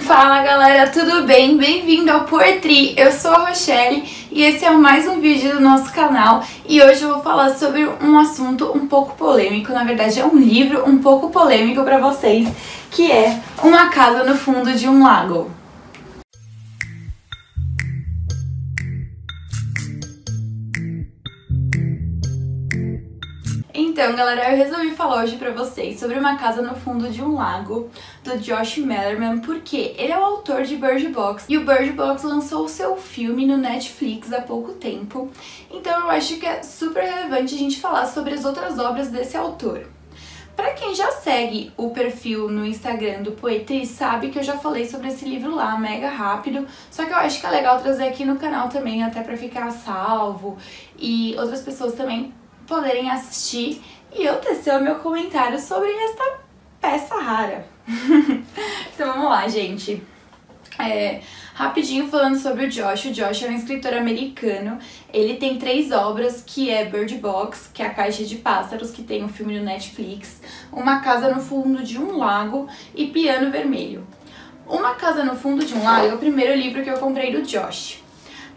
Fala galera, tudo bem? Bem-vindo ao Poetry! Eu sou a Rochelle e esse é mais um vídeo do nosso canal e hoje eu vou falar sobre um assunto um pouco polêmico, na verdade é um livro um pouco polêmico pra vocês, que é Uma Casa no Fundo de um Lago. Então, galera, eu resolvi falar hoje pra vocês sobre Uma Casa no Fundo de um Lago, do Josh Malerman, porque ele é o autor de Bird Box, e o Bird Box lançou o seu filme no Netflix há pouco tempo, então eu acho que é super relevante a gente falar sobre as outras obras desse autor. Pra quem já segue o perfil no Instagram do Poetry, sabe que eu já falei sobre esse livro lá, mega rápido, só que eu acho que é legal trazer aqui no canal também, até pra ficar salvo, e outras pessoas também poderem assistir e eu tecer o meu comentário sobre esta peça rara. Então vamos lá, gente. Rapidinho falando sobre o Josh é um escritor americano. Ele tem 3 obras, que é Bird Box, que é a Caixa de Pássaros, que tem um filme no Netflix, Uma Casa no Fundo de um Lago e Piano Vermelho. Uma Casa no Fundo de um Lago é o primeiro livro que eu comprei do Josh.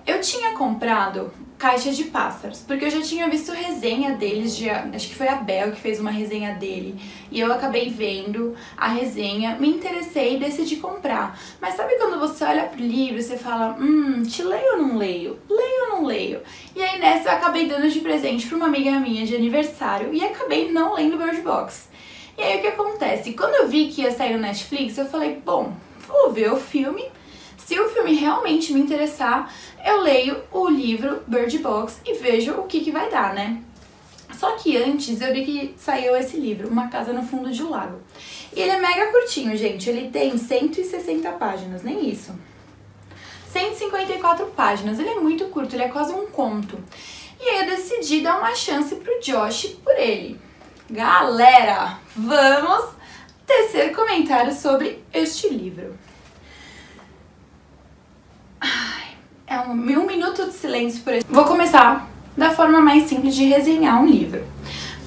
Eu tinha comprado Caixa de Pássaros, porque eu já tinha visto resenha deles, acho que foi a Bel que fez uma resenha dele, e eu acabei vendo a resenha, me interessei e decidi comprar. Mas sabe quando você olha pro livro e você fala, te leio ou não leio? Leio ou não leio? E aí nessa eu acabei dando de presente pra uma amiga minha de aniversário e acabei não lendo Bird Box. E aí o que acontece? Quando eu vi que ia sair no Netflix, eu falei, bom, vou ver o filme. Se o filme realmente me interessar, eu leio o livro Bird Box e vejo o que vai dar, né? Só que antes eu vi que saiu esse livro, Uma Casa no Fundo de um Lago. E ele é mega curtinho, gente. Ele tem 160 páginas, nem isso. 154 páginas. Ele é muito curto, ele é quase um conto. E aí eu decidi dar uma chance pro Josh por ele. Galera, vamos tecer comentários sobre este livro. É um minuto de silêncio por exemplo. Vou começar da forma mais simples de resenhar um livro.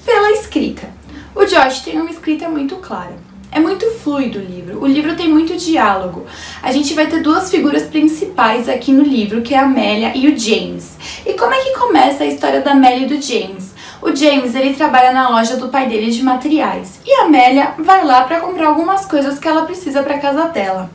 Pela escrita. O Josh tem uma escrita muito clara. É muito fluido o livro. O livro tem muito diálogo. A gente vai ter 2 figuras principais aqui no livro, que é a Amélia e o James. E como é que começa a história da Amélia e do James? O James, ele trabalha na loja do pai dele de materiais. E a Amélia vai lá para comprar algumas coisas que ela precisa para casa dela.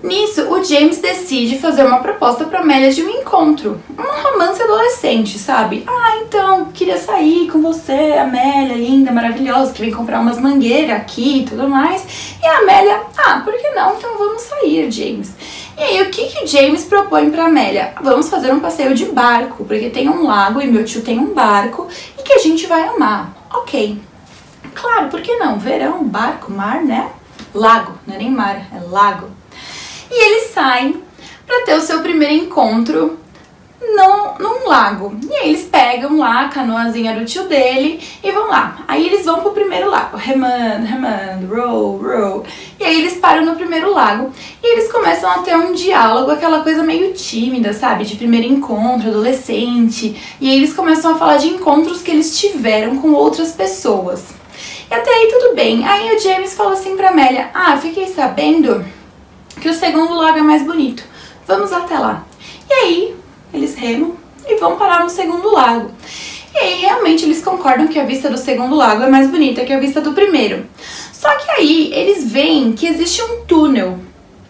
Nisso, o James decide fazer uma proposta pra Amélia de um encontro, um romance adolescente, sabe? Então, queria sair com você, Amélia, linda, maravilhosa, que vem comprar umas mangueiras aqui e tudo mais. E a Amélia, por que não? Então vamos sair, James. E aí, o que o James propõe pra Amélia? Vamos fazer um passeio de barco, porque tem um lago e meu tio tem um barco e que a gente vai amar. Ok. Claro, por que não? Verão, barco, mar, né? Lago, não é nem mar, é lago. E eles saem para ter o seu primeiro encontro num lago. E aí eles pegam lá a canoazinha do tio dele e vão lá. Aí eles vão pro primeiro lago, remando, row. E aí eles param no primeiro lago e eles começam a ter um diálogo, aquela coisa meio tímida, sabe? De primeiro encontro, adolescente. E aí eles começam a falar de encontros que eles tiveram com outras pessoas. E até aí tudo bem. Aí o James fala assim pra Amélia, fiquei sabendo que o segundo lago é mais bonito. Vamos até lá. E aí, eles remam e vão parar no segundo lago. E aí, realmente, eles concordam que a vista do segundo lago é mais bonita que a vista do primeiro. Só que aí, eles veem que existe um túnel.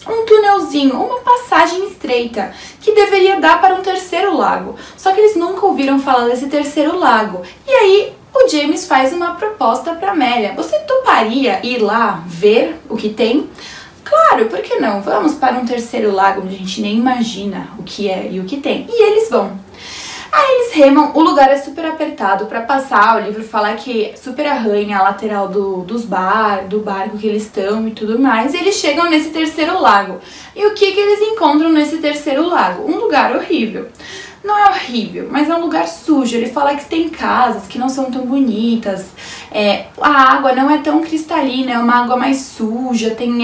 Um túnelzinho, uma passagem estreita, que deveria dar para um terceiro lago. Só que eles nunca ouviram falar desse terceiro lago. E aí, o James faz uma proposta para Amélia. Você toparia ir lá ver o que tem? Claro, por que não? Vamos para um terceiro lago onde a gente nem imagina o que é e o que tem. E eles vão. Aí eles remam, o lugar é super apertado para passar, o livro fala que super arranha a lateral do barco que eles estão e tudo mais. E eles chegam nesse terceiro lago. E o que eles encontram nesse terceiro lago? Um lugar horrível. Não é horrível, mas é um lugar sujo. Ele fala que tem casas que não são tão bonitas, a água não é tão cristalina, é uma água mais suja, tem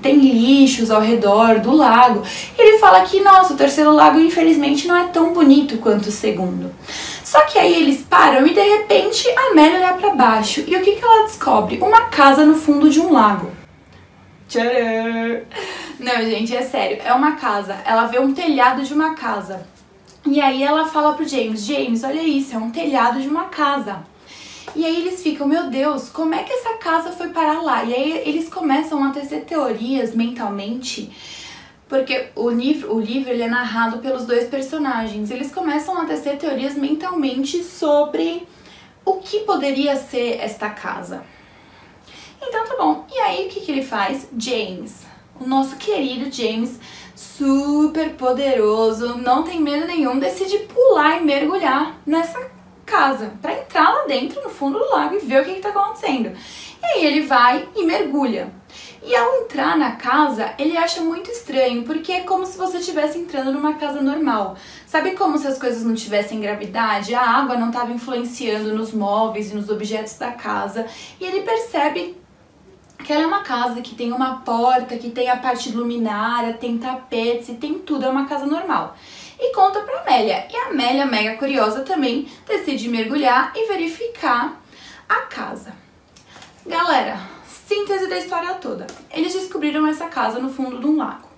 lixos ao redor do lago. E ele fala que, nossa, o terceiro lago infelizmente não é tão bonito quanto o segundo. Só que aí eles param e de repente a Amélia olha pra baixo. E o que ela descobre? Uma casa no fundo de um lago. Tcharam! Não, gente, é sério, é uma casa, ela vê um telhado de uma casa. E aí ela fala pro James, James, olha isso, é um telhado de uma casa. E aí eles ficam, meu Deus, como é que essa casa foi parar lá? E aí eles começam a tecer teorias mentalmente, porque o livro ele é narrado pelos dois personagens. Eles começam a tecer teorias mentalmente sobre o que poderia ser esta casa. Então tá bom, e aí o que ele faz? James, o nosso querido James, super poderoso, não tem medo nenhum, decide pular e mergulhar nessa casa, pra entrar lá dentro, no fundo do lago, e ver o que tá acontecendo. E aí ele vai e mergulha. E ao entrar na casa, ele acha muito estranho, porque é como se você estivesse entrando numa casa normal. Sabe como se as coisas não tivessem gravidade? A água não estava influenciando nos móveis e nos objetos da casa. E ele percebe que ela é uma casa que tem uma porta, que tem a parte luminária, tem tapetes e tem tudo, é uma casa normal. E conta pra Amélia. E a Amélia, mega curiosa também, decide mergulhar e verificar a casa. Galera, síntese da história toda. Eles descobriram essa casa no fundo de um lago.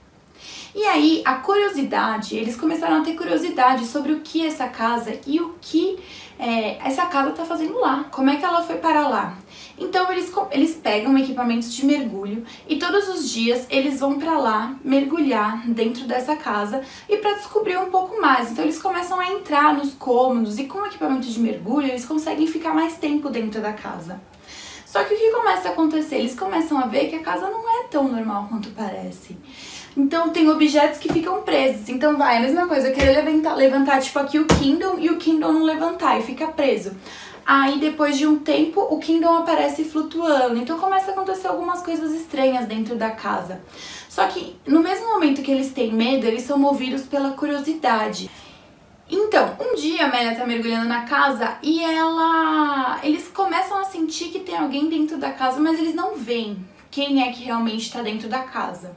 E aí, a curiosidade, eles começaram a ter curiosidade sobre o que essa casa e o que essa casa tá fazendo lá. Como é que ela foi parar lá? Então eles pegam equipamentos de mergulho e todos os dias eles vão pra lá mergulhar dentro dessa casa e pra descobrir um pouco mais. Então eles começam a entrar nos cômodos e com o equipamento de mergulho eles conseguem ficar mais tempo dentro da casa. Só que o que começa a acontecer? Eles começam a ver que a casa não é tão normal quanto parece. Então tem objetos que ficam presos. Então vai, a mesma coisa, eu queria levantar tipo aqui o Kingdom e o Kingdom não levantar e fica preso. Aí depois de um tempo o Kingdom aparece flutuando. Então começa a acontecer algumas coisas estranhas dentro da casa. Só que no mesmo momento que eles têm medo, eles são movidos pela curiosidade. Então, um dia a Amélia tá mergulhando na casa e eles começam a sentir que tem alguém dentro da casa, mas eles não veem quem é que realmente tá dentro da casa.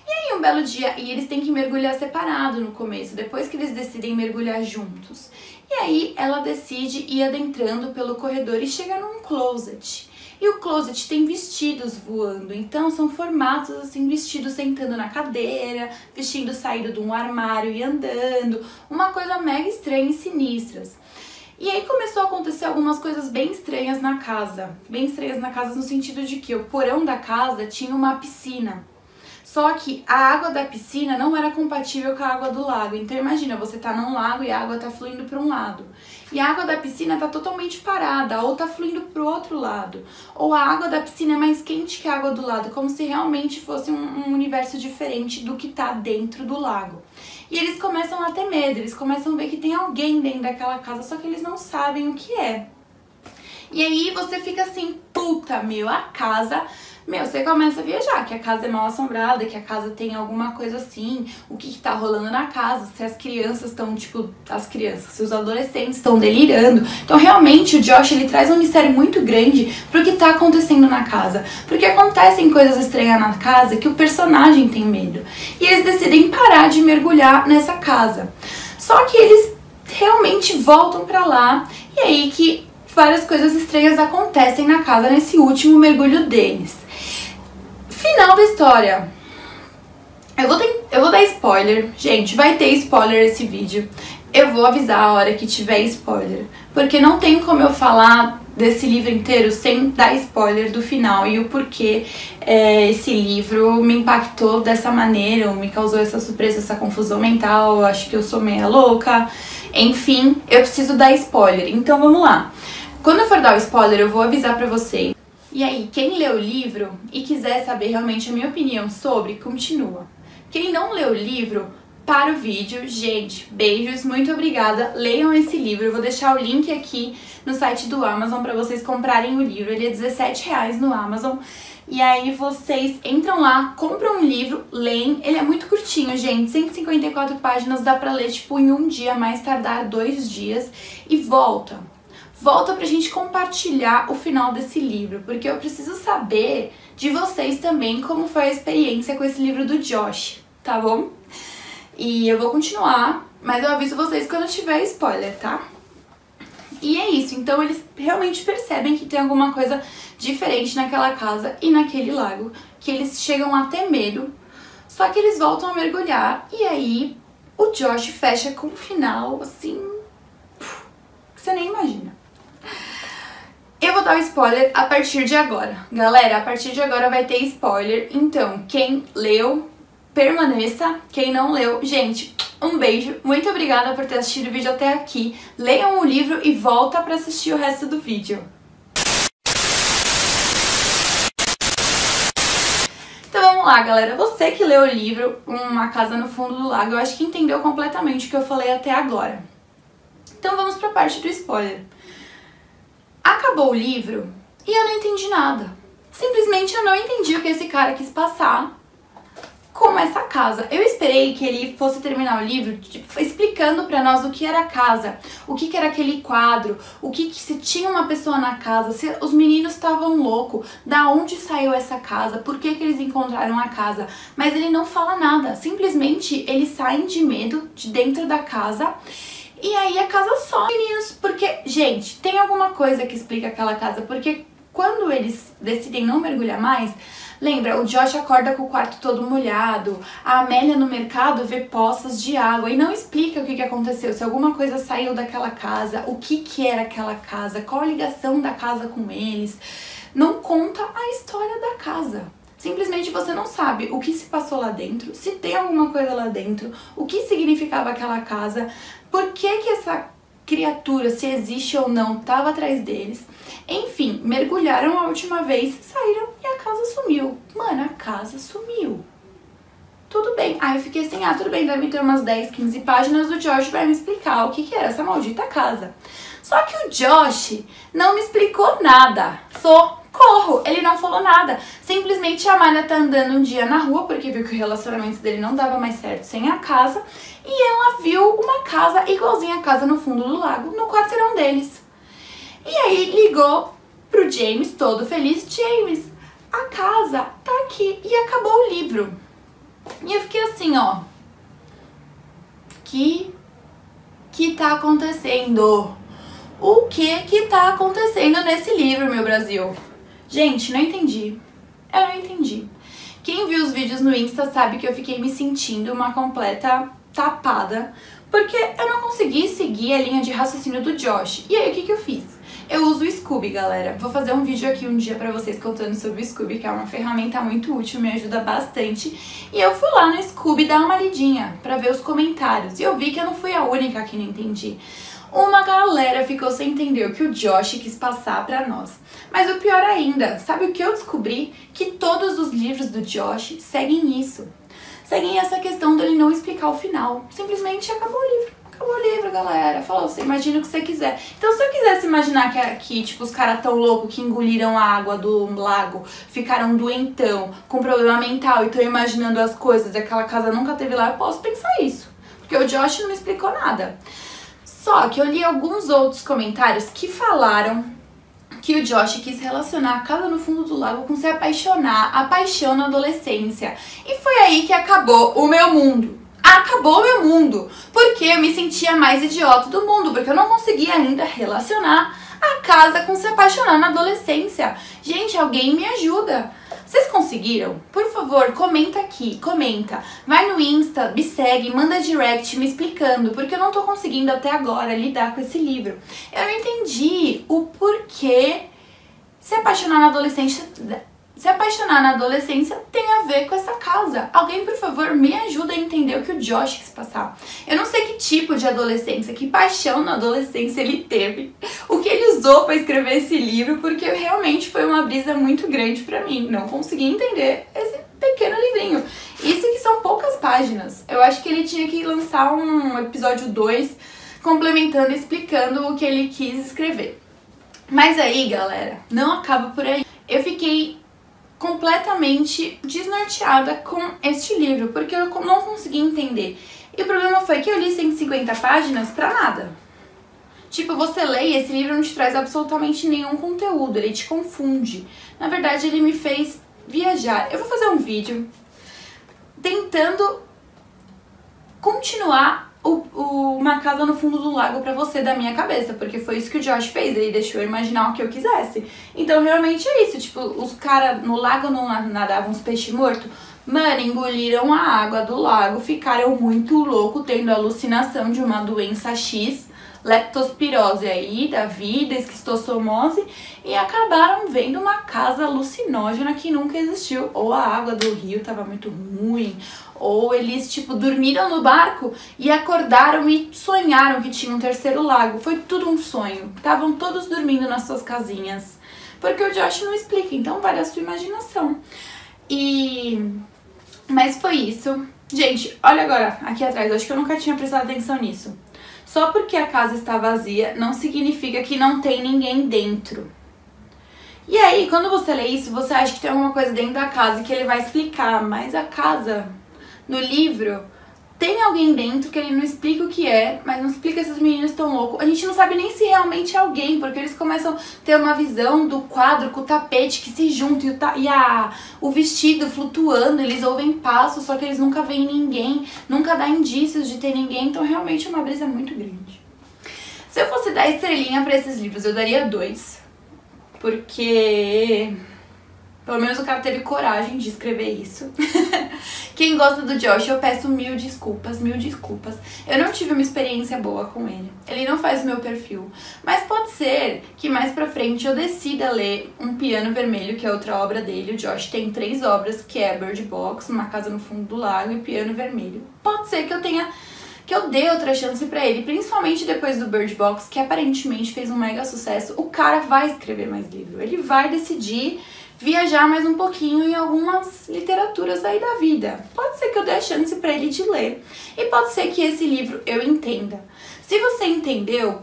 E aí um belo dia, e eles têm que mergulhar separado no começo, depois que eles decidem mergulhar juntos. E aí ela decide ir adentrando pelo corredor e chega num closet. E o closet tem vestidos voando, então são formatos assim, vestidos sentando na cadeira, vestido saído de um armário e andando, uma coisa mega estranha e sinistras. E aí começou a acontecer algumas coisas bem estranhas na casa no sentido de que o porão da casa tinha uma piscina. Só que a água da piscina não era compatível com a água do lago. Então imagina, você tá num lago e a água tá fluindo para um lado. E a água da piscina tá totalmente parada, ou tá fluindo pro outro lado. Ou a água da piscina é mais quente que a água do lado, como se realmente fosse um universo diferente do que tá dentro do lago. E eles começam a ter medo, eles começam a ver que tem alguém dentro daquela casa, só que eles não sabem o que é. E aí você fica assim, puta, meu, a casa... Meu, você começa a viajar, que a casa é mal assombrada, que a casa tem alguma coisa assim, o que tá rolando na casa, se as crianças estão, tipo, se os adolescentes estão delirando. Então, realmente, o Josh, ele traz um mistério muito grande pro que tá acontecendo na casa. Porque acontecem coisas estranhas na casa que o personagem tem medo. E eles decidem parar de mergulhar nessa casa. Só que eles realmente voltam pra lá, e aí que várias coisas estranhas acontecem na casa nesse último mergulho deles. Final da história. Eu vou dar spoiler. Gente, vai ter spoiler esse vídeo. Eu vou avisar a hora que tiver spoiler. Porque não tem como eu falar desse livro inteiro sem dar spoiler do final. E o porquê esse livro me impactou dessa maneira, ou me causou essa surpresa, essa confusão mental. Acho que eu sou meia louca. Enfim, eu preciso dar spoiler. Então vamos lá. Quando eu for dar o spoiler, eu vou avisar pra vocês. E aí, quem leu o livro e quiser saber realmente a minha opinião sobre, continua. Quem não leu o livro, para o vídeo. Gente, beijos, muito obrigada. Leiam esse livro, eu vou deixar o link aqui no site do Amazon para vocês comprarem o livro. Ele é R$17 no Amazon. E aí vocês entram lá, compram um livro, leem. Ele é muito curtinho, gente, 154 páginas, dá pra ler tipo em um dia, mais tardar 2 dias. E volta pra gente compartilhar o final desse livro, porque eu preciso saber de vocês também como foi a experiência com esse livro do Josh, tá bom? E eu vou continuar, mas eu aviso vocês quando tiver spoiler, tá? E é isso, então eles realmente percebem que tem alguma coisa diferente naquela casa e naquele lago, que eles chegam a ter medo. Só que eles voltam a mergulhar e aí o Josh fecha com um final assim que você nem imagina. Eu vou dar o spoiler a partir de agora. Galera, a partir de agora vai ter spoiler. Então, quem leu, permaneça. Quem não leu, gente, um beijo. Muito obrigada por ter assistido o vídeo até aqui. Leiam o livro e volta pra assistir o resto do vídeo. Então vamos lá, galera. Você que leu o livro Uma Casa no Fundo do Lago, eu acho que entendeu completamente o que eu falei até agora. Então vamos pra parte do spoiler. Acabou o livro e eu não entendi nada. Simplesmente eu não entendi o que esse cara quis passar com essa casa. Eu esperei que ele fosse terminar o livro explicando pra nós o que era a casa, o que era aquele quadro, se tinha uma pessoa na casa, se os meninos estavam loucos, da onde saiu essa casa, por que eles encontraram a casa. Mas ele não fala nada, simplesmente eles saem de medo de dentro da casa. E aí a casa some, meninos, porque, gente, tem alguma coisa que explica aquela casa, porque quando eles decidem não mergulhar mais, lembra, o Josh acorda com o quarto todo molhado, a Amélia no mercado vê poças de água e não explica o que aconteceu, se alguma coisa saiu daquela casa, o que era aquela casa, qual a ligação da casa com eles, não conta a história da casa. Simplesmente você não sabe o que se passou lá dentro, se tem alguma coisa lá dentro, o que significava aquela casa, por que essa criatura, se existe ou não, estava atrás deles. Enfim, mergulharam a última vez, saíram e a casa sumiu. Mano, a casa sumiu. Tudo bem. Aí eu fiquei assim, tudo bem, deve ter umas 10, 15 páginas, o Josh vai me explicar o que era essa maldita casa. Só que o Josh não me explicou nada. Socorro! Ele não falou nada. Simplesmente a Amália tá andando um dia na rua, porque viu que o relacionamento dele não dava mais certo sem a casa, e ela viu uma casa igualzinha a casa no fundo do lago, no quarteirão deles. E aí ligou pro James, todo feliz, James, a casa tá aqui, e acabou o livro. E eu fiquei assim, ó, que tá acontecendo? O que tá acontecendo nesse livro, meu Brasil? Gente, não entendi. Eu não entendi. Quem viu os vídeos no Insta sabe que eu fiquei me sentindo uma completa tapada, porque eu não consegui seguir a linha de raciocínio do Josh. E aí, o que eu fiz? Eu uso o Scooby, galera. Vou fazer um vídeo aqui um dia pra vocês contando sobre o Scooby, que é uma ferramenta muito útil, me ajuda bastante. E eu fui lá no Scooby dar uma lidinha pra ver os comentários. E eu vi que eu não fui a única que não entendi. Uma galera ficou sem entender o que o Josh quis passar pra nós. Mas o pior ainda, sabe o que eu descobri? Que todos os livros do Josh seguem isso. Seguem essa questão dele não explicar o final. Simplesmente acabou o livro. Acabou o livro, galera. Falou, você imagina o que você quiser. Então, se eu quisesse imaginar que tipo, os caras tão loucos que engoliram a água do lago, ficaram doentão, com problema mental e estão imaginando as coisas e aquela casa nunca teve lá, eu posso pensar isso. Porque o Josh não me explicou nada. Só que eu li alguns outros comentários que falaram que o Josh quis relacionar a casa no fundo do lago com se apaixonar, a paixão na adolescência. E foi aí que acabou o meu mundo. Acabou o meu mundo. Porque eu me sentia mais idiota do mundo, porque eu não conseguia ainda relacionar a casa com se apaixonar na adolescência. Gente, alguém me ajuda. Vocês conseguiram? Por favor, comenta aqui, comenta. Vai no Insta, me segue, manda direct me explicando, porque eu não tô conseguindo até agora lidar com esse livro. Eu não entendi o porquê se apaixonar na adolescência tem a ver com essa casa. Alguém, por favor, me ajuda a entender o que o Josh quis passar. Eu não sei que tipo de adolescência, que paixão na adolescência ele teve, o que ele usou pra escrever esse livro, porque realmente foi uma brisa muito grande pra mim. Não consegui entender esse pequeno livrinho. Isso que são poucas páginas. Eu acho que ele tinha que lançar um episódio 2 complementando, explicando o que ele quis escrever. Mas aí, galera, não acaba por aí. Eu fiquei completamente desnorteada com este livro, porque eu não consegui entender. E o problema foi que eu li 150 páginas pra nada. Tipo, você lê e esse livro não te traz absolutamente nenhum conteúdo, ele te confunde. Na verdade, ele me fez viajar. Eu vou fazer um vídeo tentando continuar Uma Casa no Fundo do Lago pra você da minha cabeça, porque foi isso que o Josh fez, ele deixou eu imaginar o que eu quisesse. Então realmente é isso, tipo, os caras no lago não nadavam uns peixes mortos, Mano, engoliram a água do lago, ficaram muito loucos, tendo alucinação de uma doença X, leptospirose aí, da vida, esquistossomose, e acabaram vendo uma casa alucinógena que nunca existiu. Ou a água do rio tava muito ruim, ou eles, tipo, dormiram no barco e acordaram e sonharam que tinha um terceiro lago. Foi tudo um sonho. Estavam todos dormindo nas suas casinhas. Porque o Josh não explica, então vai da sua imaginação. Mas foi isso. Gente, olha agora, aqui atrás, acho que eu nunca tinha prestado atenção nisso. Só porque a casa está vazia, não significa que não tem ninguém dentro. E aí, quando você lê isso, você acha que tem alguma coisa dentro da casa que ele vai explicar. Mas a casa, no livro, tem alguém dentro que ele não explica o que é, mas não explica se os meninos estão loucos. A gente não sabe nem se realmente é alguém, porque eles começam a ter uma visão do quadro com o tapete que se junta e o vestido flutuando. Eles ouvem passos, só que eles nunca veem ninguém, nunca dá indícios de ter ninguém, então realmente é uma brisa muito grande. Se eu fosse dar estrelinha pra esses livros, eu daria 2, porque pelo menos o cara teve coragem de escrever isso. Quem gosta do Josh, eu peço mil desculpas, mil desculpas. Eu não tive uma experiência boa com ele. Ele não faz o meu perfil. Mas pode ser que mais pra frente eu decida ler Um Piano Vermelho, que é outra obra dele. O Josh tem 3 obras, que é Bird Box, Uma Casa no Fundo do Lago e Piano Vermelho. Pode ser que eu dê outra chance pra ele, principalmente depois do Bird Box, que aparentemente fez um mega sucesso. O cara vai escrever mais livro. Ele vai decidir viajar mais um pouquinho em algumas literaturas aí da vida. Pode ser que eu dê a chance pra ele de ler. E pode ser que esse livro eu entenda. Se você entendeu,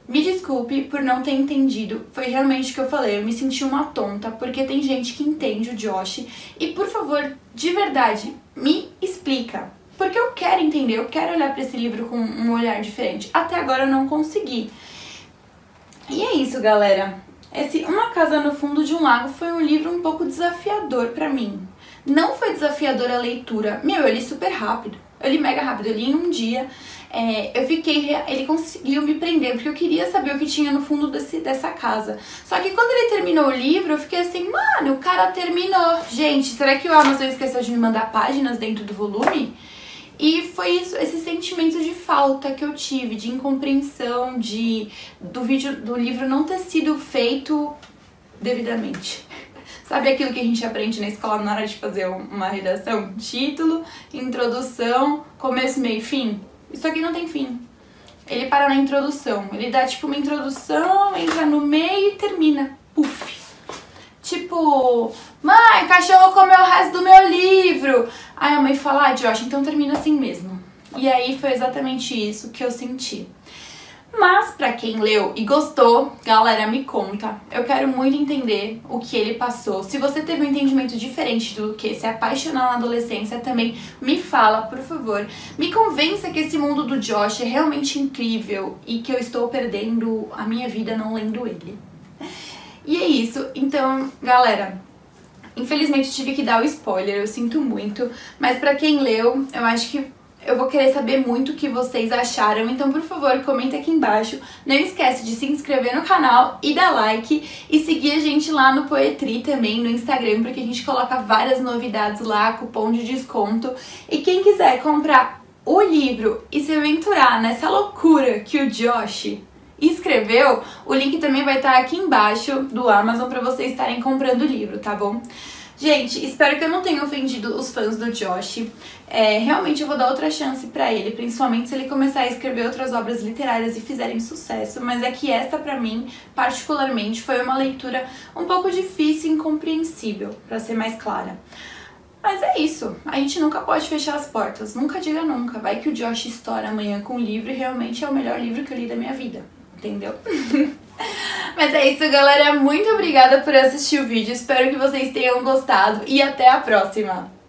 me desculpe por não ter entendido. Foi realmente o que eu falei. Eu me senti uma tonta, porque tem gente que entende o Josh. E por favor, de verdade, me explica. Porque eu quero entender, eu quero olhar pra esse livro com um olhar diferente. Até agora eu não consegui. E é isso, galera. Uma Casa no Fundo de um Lago foi um livro um pouco desafiador pra mim. Não foi desafiador a leitura. Meu, eu li super rápido. Eu li mega rápido, eu li em um dia. Ele conseguiu me prender, porque eu queria saber o que tinha no fundo dessa casa. Só que quando ele terminou o livro, eu fiquei assim, mano, o cara terminou. Gente, será que o Amazon esqueceu de me mandar páginas dentro do volume? E foi isso, esse sentimento de falta que eu tive, de incompreensão, do livro não ter sido feito devidamente. Sabe aquilo que a gente aprende na escola na hora de fazer uma redação? Título, introdução, começo, meio e fim? Isso aqui não tem fim. Ele para na introdução. Ele dá tipo uma introdução, entra no meio e termina. Puf. Tipo, mãe, cachorro comeu o resto do meu livro. Aí a mãe fala, Josh, então termina assim mesmo. E aí foi exatamente isso que eu senti. Mas pra quem leu e gostou, galera, me conta. Eu quero muito entender o que ele passou. Se você teve um entendimento diferente do que se apaixonar na adolescência, também me fala, por favor. Me convença que esse mundo do Josh é realmente incrível e que eu estou perdendo a minha vida não lendo ele. E é isso. Então, galera, infelizmente tive que dar o spoiler, eu sinto muito. Mas pra quem leu, eu acho que eu vou querer saber muito o que vocês acharam, então por favor, comenta aqui embaixo. Não esquece de se inscrever no canal e dar like e seguir a gente lá no Poetry também, no Instagram, porque a gente coloca várias novidades lá, cupom de desconto. E quem quiser comprar o livro e se aventurar nessa loucura que o Josh escreveu, o link também vai estar aqui embaixo do Amazon para vocês estarem comprando o livro, tá bom? Gente, espero que eu não tenha ofendido os fãs do Josh. Realmente eu vou dar outra chance pra ele, principalmente se ele começar a escrever outras obras literárias e fizerem sucesso. Mas é que esta, pra mim, particularmente, foi uma leitura um pouco difícil e incompreensível, pra ser mais clara. Mas é isso, a gente nunca pode fechar as portas, nunca diga nunca. Vai que o Josh estoura amanhã com o livro e realmente é o melhor livro que eu li da minha vida, entendeu? Mas é isso, galera. Muito obrigada por assistir o vídeo. Espero que vocês tenham gostado e até a próxima!